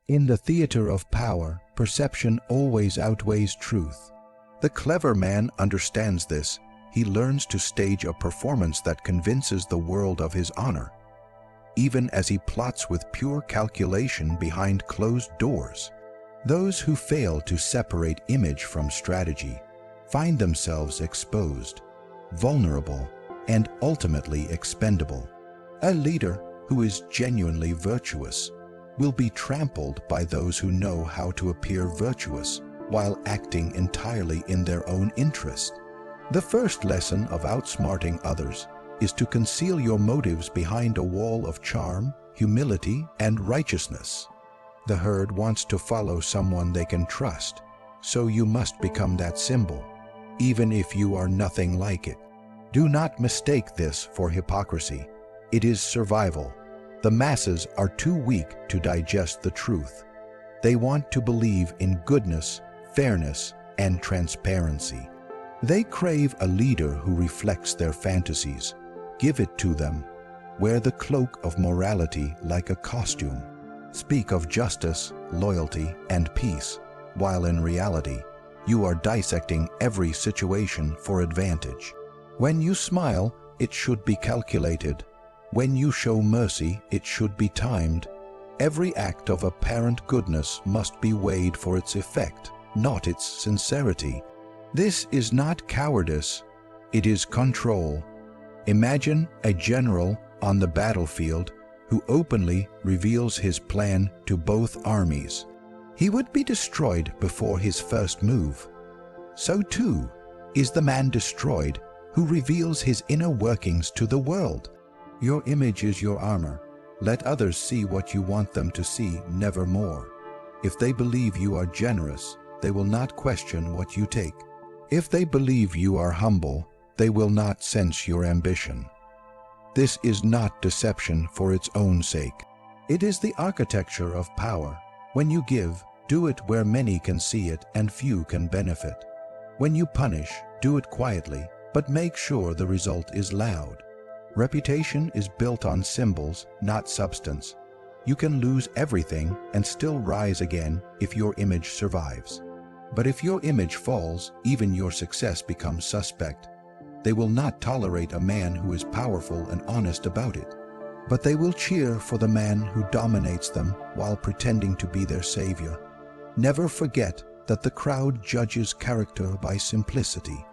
In the theater of power, perception always outweighs truth. The clever man understands this. He learns to stage a performance that convinces the world of his honor, even as he plots with pure calculation behind closed doors. Those who fail to separate image from strategy find themselves exposed, vulnerable, and ultimately expendable. A leader who is genuinely virtuous will be trampled by those who know how to appear virtuous while acting entirely in their own interest. The first lesson of outsmarting others is to conceal your motives behind a wall of charm, humility, and righteousness. The herd wants to follow someone they can trust, so you must become that symbol, even if you are nothing like it. Do not mistake this for hypocrisy. It is survival. The masses are too weak to digest the truth. They want to believe in goodness, fairness, and transparency. They crave a leader who reflects their fantasies. Give it to them. Wear the cloak of morality like a costume. Speak of justice, loyalty, and peace, while in reality, you are dissecting every situation for advantage. When you smile, it should be calculated. When you show mercy, it should be timed. Every act of apparent goodness must be weighed for its effect, not its sincerity. This is not cowardice, it is control. Imagine a general on the battlefield who openly reveals his plan to both armies. He would be destroyed before his first move. So too is the man destroyed who reveals his inner workings to the world. Your image is your armor. Let others see what you want them to see, never more. If they believe you are generous, they will not question what you take. If they believe you are humble, they will not sense your ambition. This is not deception for its own sake. It is the architecture of power. When you give, do it where many can see it and few can benefit. When you punish, do it quietly, but make sure the result is loud. Reputation is built on symbols, not substance. You can lose everything and still rise again if your image survives. But if your image falls, even your success becomes suspect. They will not tolerate a man who is powerful and honest about it, but they will cheer for the man who dominates them while pretending to be their savior. Never forget that the crowd judges character by simplicity.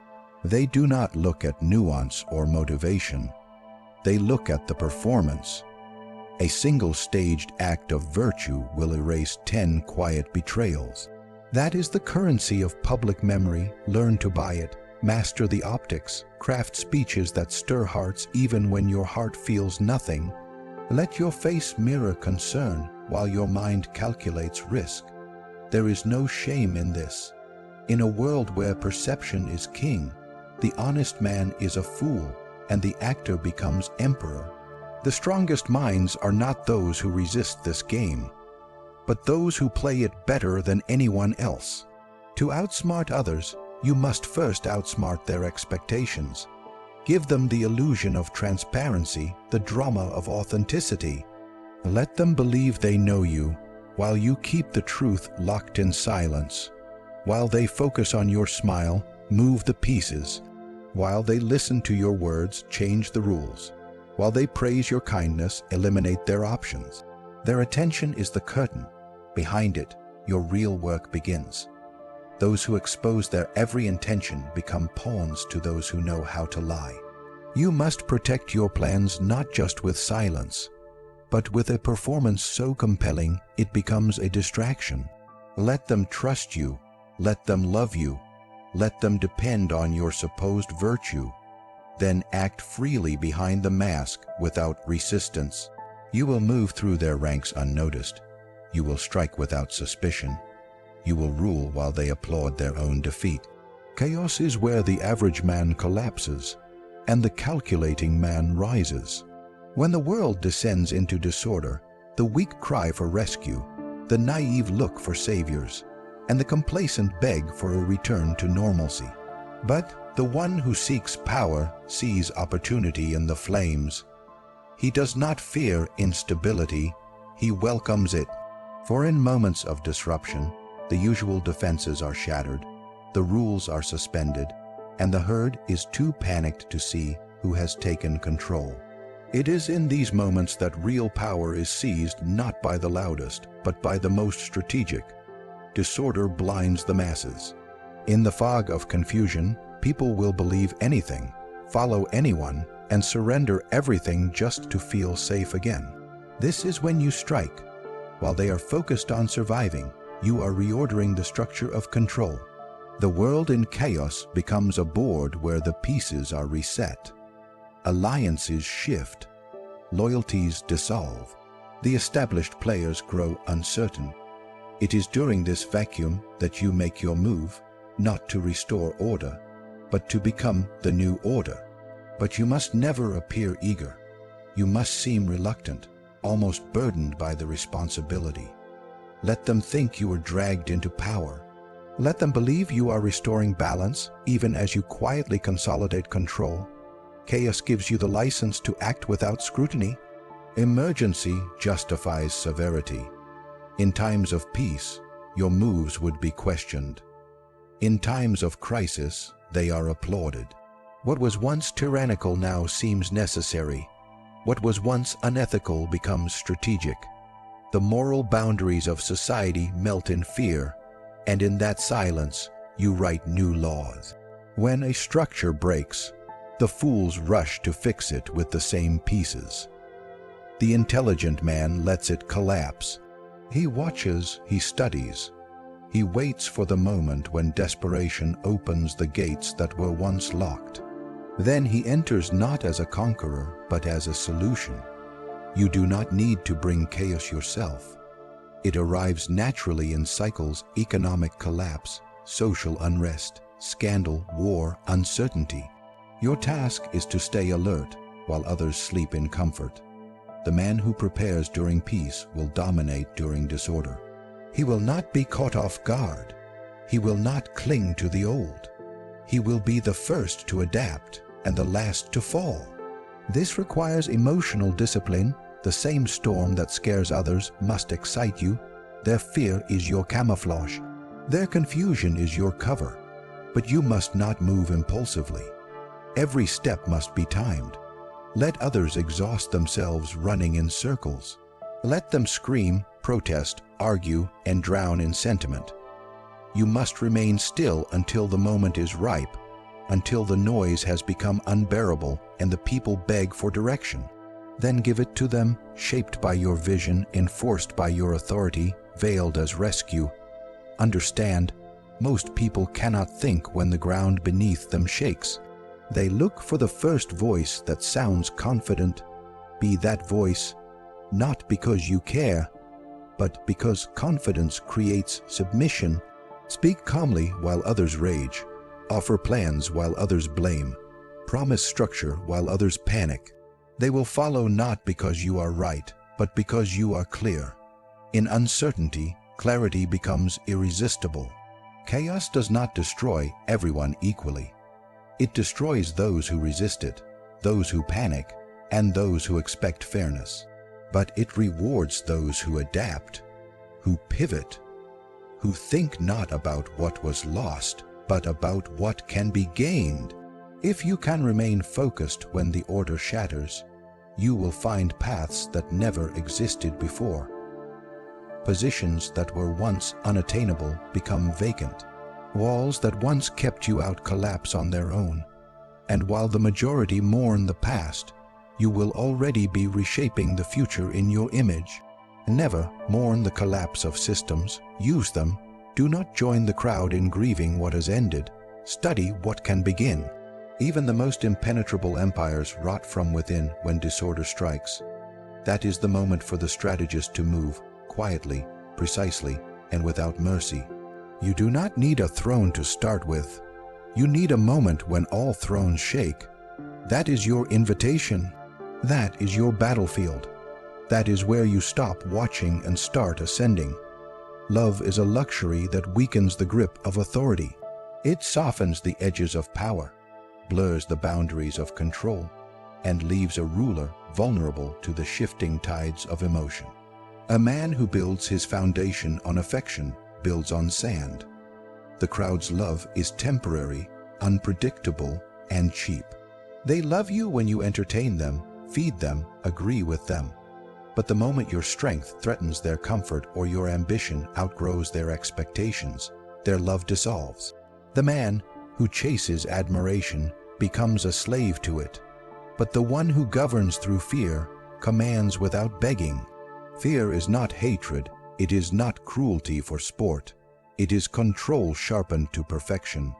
They do not look at nuance or motivation. They look at the performance. A single staged act of virtue will erase 10 quiet betrayals. That is the currency of public memory. Learn to buy it. Master the optics. Craft speeches that stir hearts even when your heart feels nothing. Let your face mirror concern while your mind calculates risk. There is no shame in this. In a world where perception is king, the honest man is a fool, and the actor becomes emperor. The strongest minds are not those who resist this game, but those who play it better than anyone else. To outsmart others, you must first outsmart their expectations. Give them the illusion of transparency, the drama of authenticity. Let them believe they know you, while you keep the truth locked in silence. While they focus on your smile, move the pieces. While they listen to your words, change the rules. While they praise your kindness, eliminate their options. Their attention is the curtain. Behind it, your real work begins. Those who expose their every intention become pawns to those who know how to lie. You must protect your plans not just with silence, but with a performance so compelling it becomes a distraction. Let them trust you. Let them love you. Let them depend on your supposed virtue. Then act freely behind the mask without resistance. You will move through their ranks unnoticed. You will strike without suspicion. You will rule while they applaud their own defeat. Chaos is where the average man collapses, and the calculating man rises. When the world descends into disorder, the weak cry for rescue, the naive look for saviors, and the complacent beg for a return to normalcy. But the one who seeks power sees opportunity in the flames. He does not fear instability, he welcomes it. For in moments of disruption, the usual defenses are shattered, the rules are suspended, and the herd is too panicked to see who has taken control. It is in these moments that real power is seized not by the loudest, but by the most strategic. Disorder blinds the masses. In the fog of confusion, people will believe anything, follow anyone, and surrender everything just to feel safe again. This is when you strike. While they are focused on surviving, you are reordering the structure of control. The world in chaos becomes a board where the pieces are reset. Alliances shift. Loyalties dissolve. The established players grow uncertain. It is during this vacuum that you make your move, not to restore order, but to become the new order. But you must never appear eager. You must seem reluctant, almost burdened by the responsibility. Let them think you are dragged into power. Let them believe you are restoring balance, even as you quietly consolidate control. Chaos gives you the license to act without scrutiny. Emergency justifies severity. In times of peace, your moves would be questioned. In times of crisis, they are applauded. What was once tyrannical now seems necessary. What was once unethical becomes strategic. The moral boundaries of society melt in fear, and in that silence, you write new laws. When a structure breaks, the fools rush to fix it with the same pieces. The intelligent man lets it collapse. He watches, he studies. He waits for the moment when desperation opens the gates that were once locked. Then he enters not as a conqueror, but as a solution. You do not need to bring chaos yourself. It arrives naturally in cycles: economic collapse, social unrest, scandal, war, uncertainty. Your task is to stay alert while others sleep in comfort. The man who prepares during peace will dominate during disorder. He will not be caught off guard. He will not cling to the old. He will be the first to adapt and the last to fall. This requires emotional discipline. The same storm that scares others must excite you. Their fear is your camouflage. Their confusion is your cover. But you must not move impulsively. Every step must be timed. Let others exhaust themselves running in circles. Let them scream, protest, argue, and drown in sentiment. You must remain still until the moment is ripe, until the noise has become unbearable and the people beg for direction. Then give it to them, shaped by your vision, enforced by your authority, veiled as rescue. Understand, most people cannot think when the ground beneath them shakes. They look for the first voice that sounds confident. Be that voice, not because you care, but because confidence creates submission. Speak calmly while others rage. Offer plans while others blame. Promise structure while others panic. They will follow not because you are right, but because you are clear. In uncertainty, clarity becomes irresistible. Chaos does not destroy everyone equally. It destroys those who resist it, those who panic, and those who expect fairness. But it rewards those who adapt, who pivot, who think not about what was lost, but about what can be gained. If you can remain focused when the order shatters, you will find paths that never existed before. Positions that were once unattainable become vacant. Walls that once kept you out collapse on their own. And while the majority mourn the past, you will already be reshaping the future in your image. Never mourn the collapse of systems. Use them. Do not join the crowd in grieving what has ended. Study what can begin. Even the most impenetrable empires rot from within when disorder strikes. That is the moment for the strategist to move, quietly, precisely, and without mercy. You do not need a throne to start with. You need a moment when all thrones shake. That is your invitation. That is your battlefield. That is where you stop watching and start ascending. Love is a luxury that weakens the grip of authority. It softens the edges of power, blurs the boundaries of control, and leaves a ruler vulnerable to the shifting tides of emotion. A man who builds his foundation on affection builds on sand. The crowd's love is temporary, unpredictable, and cheap. They love you when you entertain them, feed them, agree with them. But the moment your strength threatens their comfort or your ambition outgrows their expectations, their love dissolves. The man who chases admiration becomes a slave to it. But the one who governs through fear commands without begging. Fear is not hatred, it is not cruelty for sport. It is control sharpened to perfection.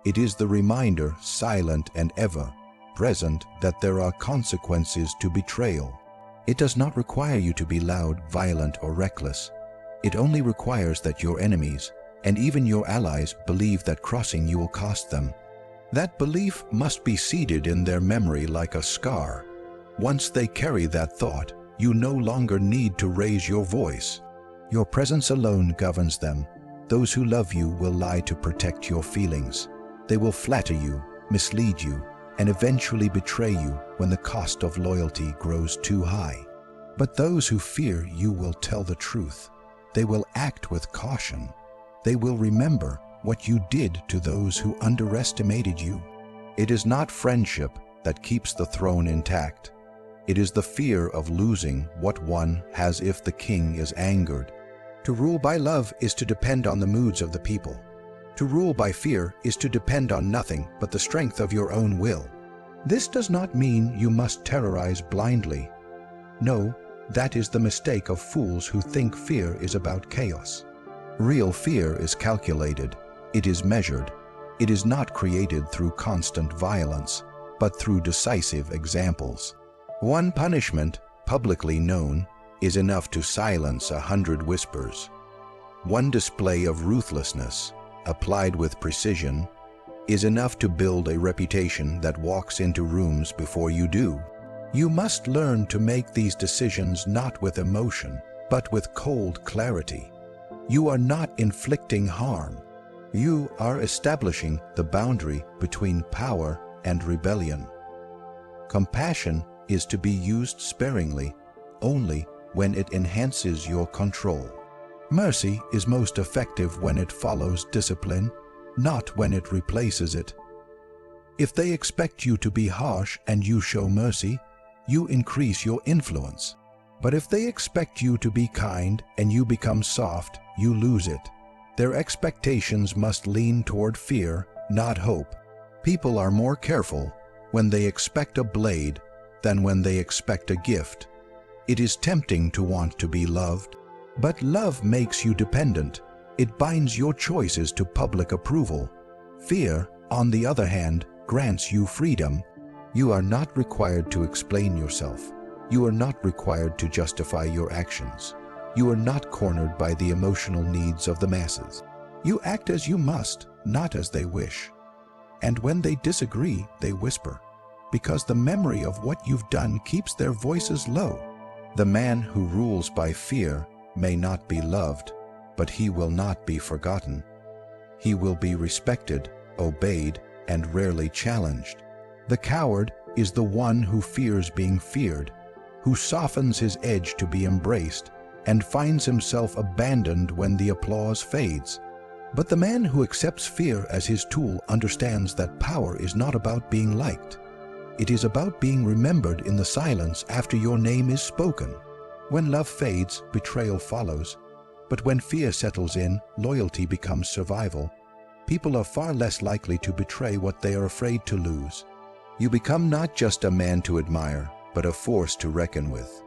It is the reminder, silent and ever present, that there are consequences to betrayal. It does not require you to be loud, violent, or reckless. It only requires that your enemies, and even your allies, believe that crossing you will cost them. That belief must be seated in their memory like a scar. Once they carry that thought, you no longer need to raise your voice. Your presence alone governs them. Those who love you will lie to protect your feelings. They will flatter you, mislead you, and eventually betray you when the cost of loyalty grows too high. But those who fear you will tell the truth. They will act with caution. They will remember what you did to those who underestimated you. It is not friendship that keeps the throne intact. It is the fear of losing what one has if the king is angered. To rule by love is to depend on the moods of the people. To rule by fear is to depend on nothing but the strength of your own will. This does not mean you must terrorize blindly. No, that is the mistake of fools who think fear is about chaos. Real fear is calculated. It is measured. It is not created through constant violence, but through decisive examples. One punishment, publicly known, is enough to silence 100 whispers. One display of ruthlessness, applied with precision, is enough to build a reputation that walks into rooms before you do. You must learn to make these decisions not with emotion, but with cold clarity. You are not inflicting harm. You are establishing the boundary between power and rebellion. Compassion is to be used sparingly, only when it enhances your control. Mercy is most effective when it follows discipline, not when it replaces it. If they expect you to be harsh and you show mercy, you increase your influence. But if they expect you to be kind and you become soft, you lose it. Their expectations must lean toward fear, not hope. People are more careful when they expect a blade than when they expect a gift. It is tempting to want to be loved, but love makes you dependent. It binds your choices to public approval. Fear, on the other hand, grants you freedom. You are not required to explain yourself. You are not required to justify your actions. You are not cornered by the emotional needs of the masses. You act as you must, not as they wish. And when they disagree, they whisper, because the memory of what you've done keeps their voices low. The man who rules by fear may not be loved, but he will not be forgotten. He will be respected, obeyed, and rarely challenged. The coward is the one who fears being feared, who softens his edge to be embraced, and finds himself abandoned when the applause fades. But the man who accepts fear as his tool understands that power is not about being liked. It is about being remembered in the silence after your name is spoken. When love fades, betrayal follows. But when fear settles in, loyalty becomes survival. People are far less likely to betray what they are afraid to lose. You become not just a man to admire, but a force to reckon with.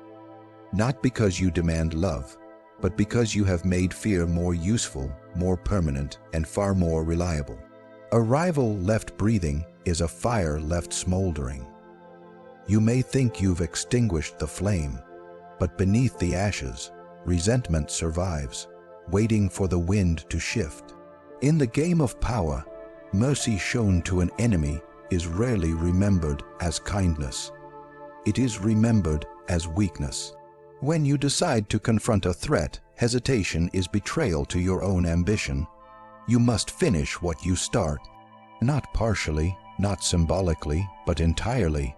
Not because you demand love, but because you have made fear more useful, more permanent, and far more reliable. A rival left breathing is a fire left smoldering. You may think you've extinguished the flame, but beneath the ashes, resentment survives, waiting for the wind to shift. In the game of power, mercy shown to an enemy is rarely remembered as kindness. It is remembered as weakness. When you decide to confront a threat, hesitation is betrayal to your own ambition. You must finish what you start. Not partially, not symbolically, but entirely.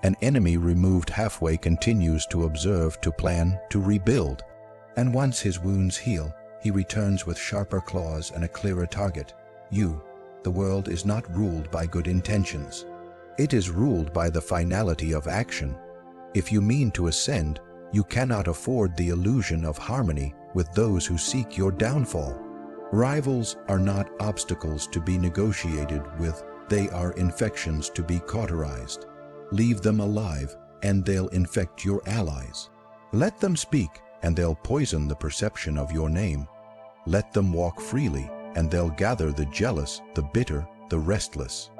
An enemy removed halfway continues to observe, to plan, to rebuild. And once his wounds heal, he returns with sharper claws and a clearer target. The world is not ruled by good intentions. It is ruled by the finality of action. If you mean to ascend, you cannot afford the illusion of harmony with those who seek your downfall. Rivals are not obstacles to be negotiated with, they are infections to be cauterized. Leave them alive, and they'll infect your allies. Let them speak, and they'll poison the perception of your name. Let them walk freely, and they'll gather the jealous, the bitter, the restless.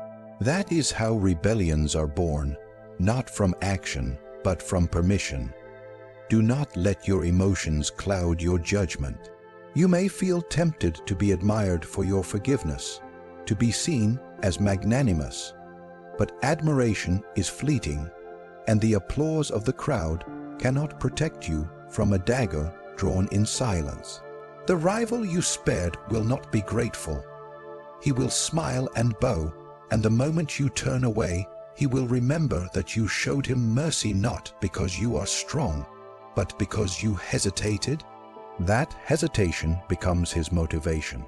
That is how rebellions are born, not from action, but from permission. Do not let your emotions cloud your judgment. You may feel tempted to be admired for your forgiveness, to be seen as magnanimous, but admiration is fleeting, and the applause of the crowd cannot protect you from a dagger drawn in silence. The rival you spared will not be grateful. He will smile and bow, and the moment you turn away, he will remember that you showed him mercy not because you are strong, but because you hesitated. That hesitation becomes his motivation.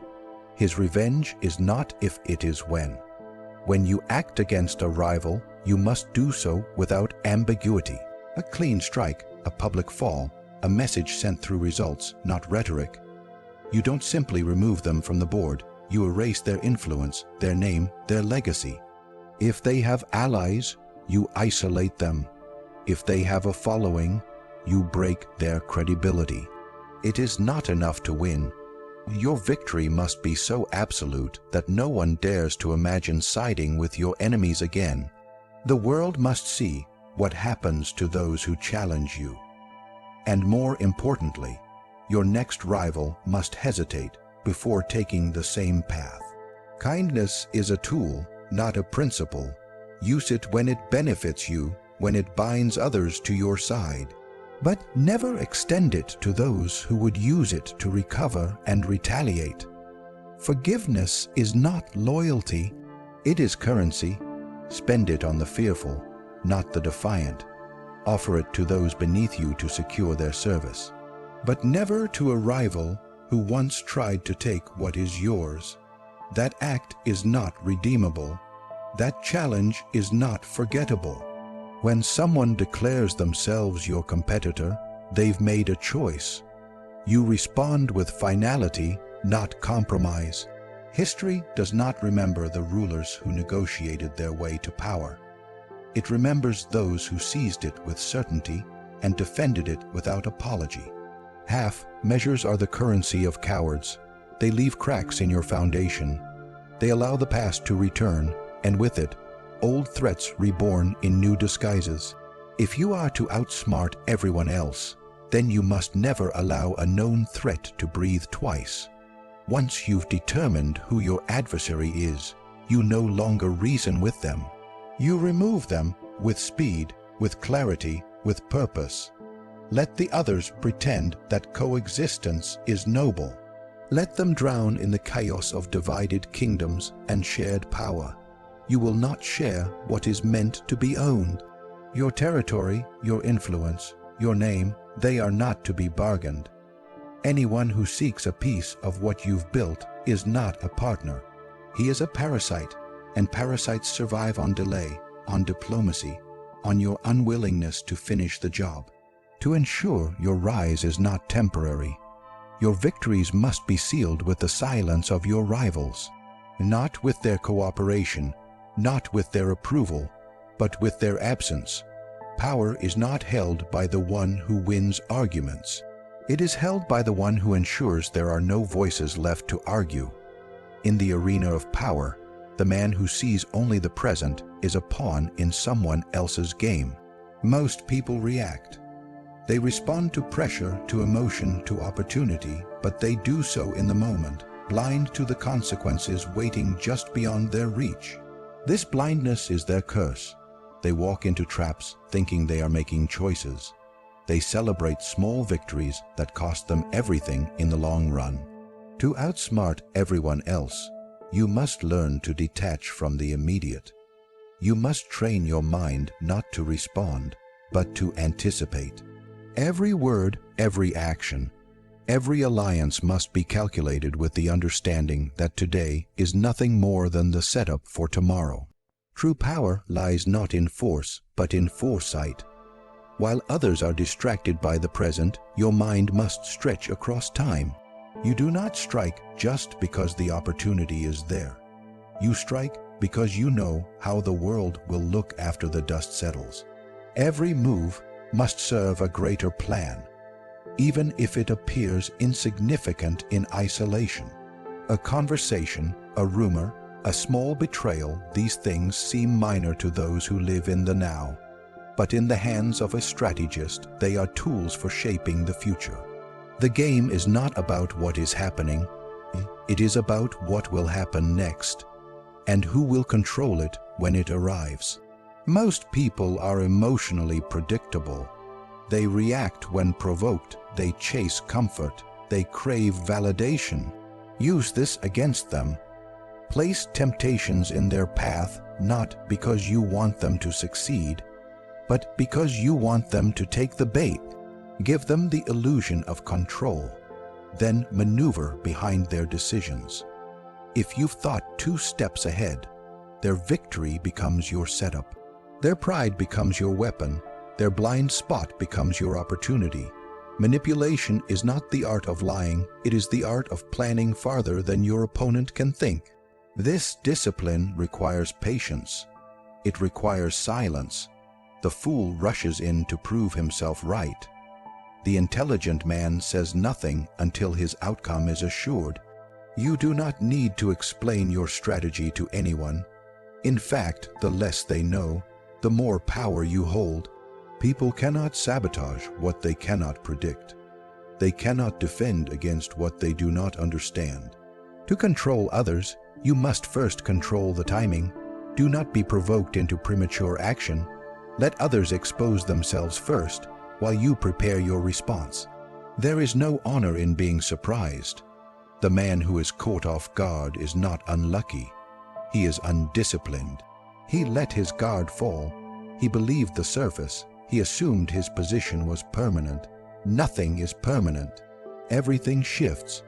His revenge is not if, it is when. When you act against a rival, you must do so without ambiguity. A clean strike, a public fall, a message sent through results, not rhetoric. You don't simply remove them from the board, you erase their influence, their name, their legacy. If they have allies, you isolate them. If they have a following, you break their credibility. It is not enough to win. Your victory must be so absolute that no one dares to imagine siding with your enemies again. The world must see what happens to those who challenge you. And more importantly, your next rival must hesitate before taking the same path. Kindness is a tool, not a principle. Use it when it benefits you, when it binds others to your side. But never extend it to those who would use it to recover and retaliate. Forgiveness is not loyalty, it is currency. Spend it on the fearful, not the defiant. Offer it to those beneath you to secure their service. But never to a rival who once tried to take what is yours. That act is not redeemable. That challenge is not forgettable. When someone declares themselves your competitor, they've made a choice. You respond with finality, not compromise. History does not remember the rulers who negotiated their way to power. It remembers those who seized it with certainty and defended it without apology. Half measures are the currency of cowards. They leave cracks in your foundation. They allow the past to return, and with it, old threats reborn in new disguises. If you are to outsmart everyone else, then you must never allow a known threat to breathe twice. Once you've determined who your adversary is, you no longer reason with them. You remove them with speed, with clarity, with purpose. Let the others pretend that coexistence is noble. Let them drown in the chaos of divided kingdoms and shared power. You will not share what is meant to be owned. Your territory, your influence, your name, they are not to be bargained. Anyone who seeks a piece of what you've built is not a partner. He is a parasite, and parasites survive on delay, on diplomacy, on your unwillingness to finish the job. To ensure your rise is not temporary, your victories must be sealed with the silence of your rivals, not with their cooperation, not with their approval, but with their absence. Power is not held by the one who wins arguments. It is held by the one who ensures there are no voices left to argue. In the arena of power, the man who sees only the present is a pawn in someone else's game. Most people react. They respond to pressure, to emotion, to opportunity, but they do so in the moment, blind to the consequences waiting just beyond their reach. This blindness is their curse. They walk into traps thinking they are making choices. They celebrate small victories that cost them everything in the long run. To outsmart everyone else, you must learn to detach from the immediate. You must train your mind not to respond, but to anticipate. Every word, every action, Every alliance must be calculated with the understanding that today is nothing more than the setup for tomorrow. True power lies not in force, but in foresight. While others are distracted by the present, your mind must stretch across time. You do not strike just because the opportunity is there. You strike because you know how the world will look after the dust settles. Every move must serve a greater plan, even if it appears insignificant in isolation. A conversation, a rumor, a small betrayal, these things seem minor to those who live in the now. But in the hands of a strategist, they are tools for shaping the future. The game is not about what is happening. It is about what will happen next, and who will control it when it arrives. Most people are emotionally predictable. They react when provoked. They chase comfort. They crave validation. Use this against them. Place temptations in their path, not because you want them to succeed, but because you want them to take the bait. Give them the illusion of control, then maneuver behind their decisions. If you've thought 2 steps ahead, their victory becomes your setup. Their pride becomes your weapon. Their blind spot becomes your opportunity. Manipulation is not the art of lying, it is the art of planning farther than your opponent can think. This discipline requires patience. It requires silence. The fool rushes in to prove himself right. The intelligent man says nothing until his outcome is assured. You do not need to explain your strategy to anyone. In fact, the less they know, the more power you hold. People cannot sabotage what they cannot predict. They cannot defend against what they do not understand. To control others, you must first control the timing. Do not be provoked into premature action. Let others expose themselves first, while you prepare your response. There is no honor in being surprised. The man who is caught off guard is not unlucky. He is undisciplined. He let his guard fall. He believed the surface. He assumed his position was permanent. Nothing is permanent. Everything shifts.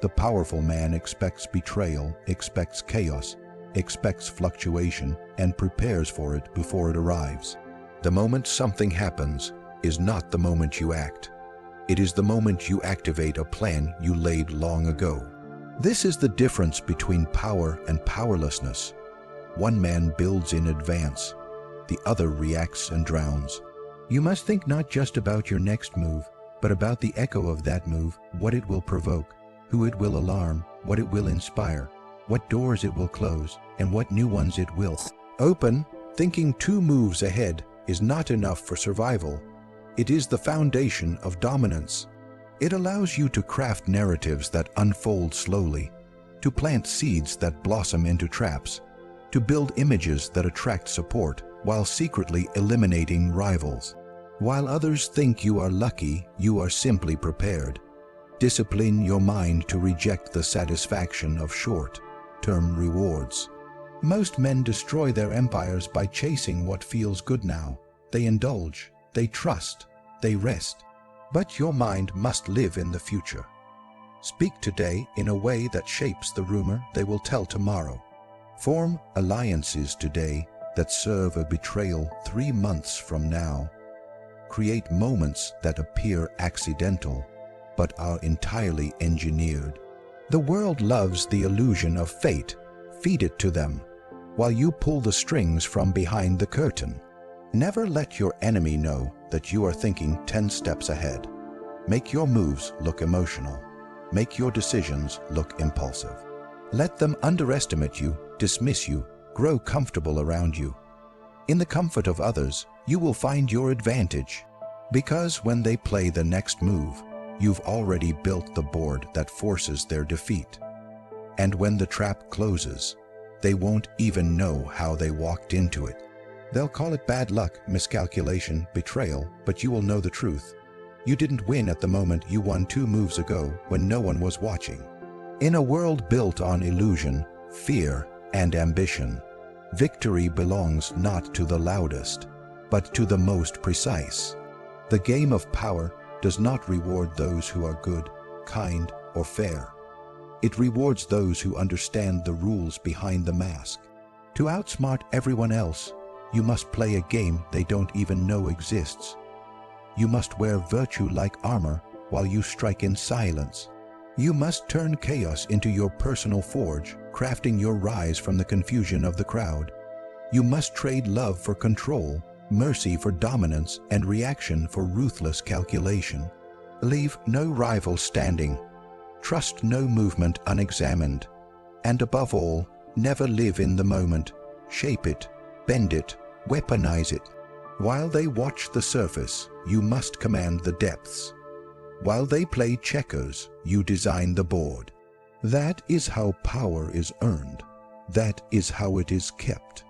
The powerful man expects betrayal, expects chaos, expects fluctuation, and prepares for it before it arrives. The moment something happens is not the moment you act. It is the moment you activate a plan you laid long ago. This is the difference between power and powerlessness. One man builds in advance. The other reacts and drowns. You must think not just about your next move, but about the echo of that move, what it will provoke, who it will alarm, what it will inspire, what doors it will close, and what new ones it will open. Thinking 2 moves ahead is not enough for survival. It is the foundation of dominance. It allows you to craft narratives that unfold slowly, to plant seeds that blossom into traps, to build images that attract support while secretly eliminating rivals. While others think you are lucky, you are simply prepared. Discipline your mind to reject the satisfaction of short-term rewards. Most men destroy their empires by chasing what feels good now. They indulge, they trust, they rest. But your mind must live in the future. Speak today in a way that shapes the rumor they will tell tomorrow. Form alliances today that serve a betrayal 3 months from now. Create moments that appear accidental, but are entirely engineered. The world loves the illusion of fate. Feed it to them, while you pull the strings from behind the curtain. Never let your enemy know that you are thinking 10 steps ahead. Make your moves look emotional. Make your decisions look impulsive. Let them underestimate you, dismiss you, grow comfortable around you. In the comfort of others, you will find your advantage, because when they play the next move, you've already built the board that forces their defeat. And when the trap closes, they won't even know how they walked into it. They'll call it bad luck, miscalculation, betrayal, but you will know the truth. You didn't win at the moment you won 2 moves ago when no one was watching. In a world built on illusion, fear, and ambition, victory belongs not to the loudest, but to the most precise. The game of power does not reward those who are good, kind, or fair. It rewards those who understand the rules behind the mask. To outsmart everyone else, you must play a game they don't even know exists. You must wear virtue like armor while you strike in silence. You must turn chaos into your personal forge, crafting your rise from the confusion of the crowd. You must trade love for control, mercy for dominance, and reaction for ruthless calculation. Leave no rival standing. Trust no movement unexamined. And above all, never live in the moment. Shape it, bend it, weaponize it. While they watch the surface, you must command the depths. While they play checkers, you design the board. That is how power is earned. That is how it is kept.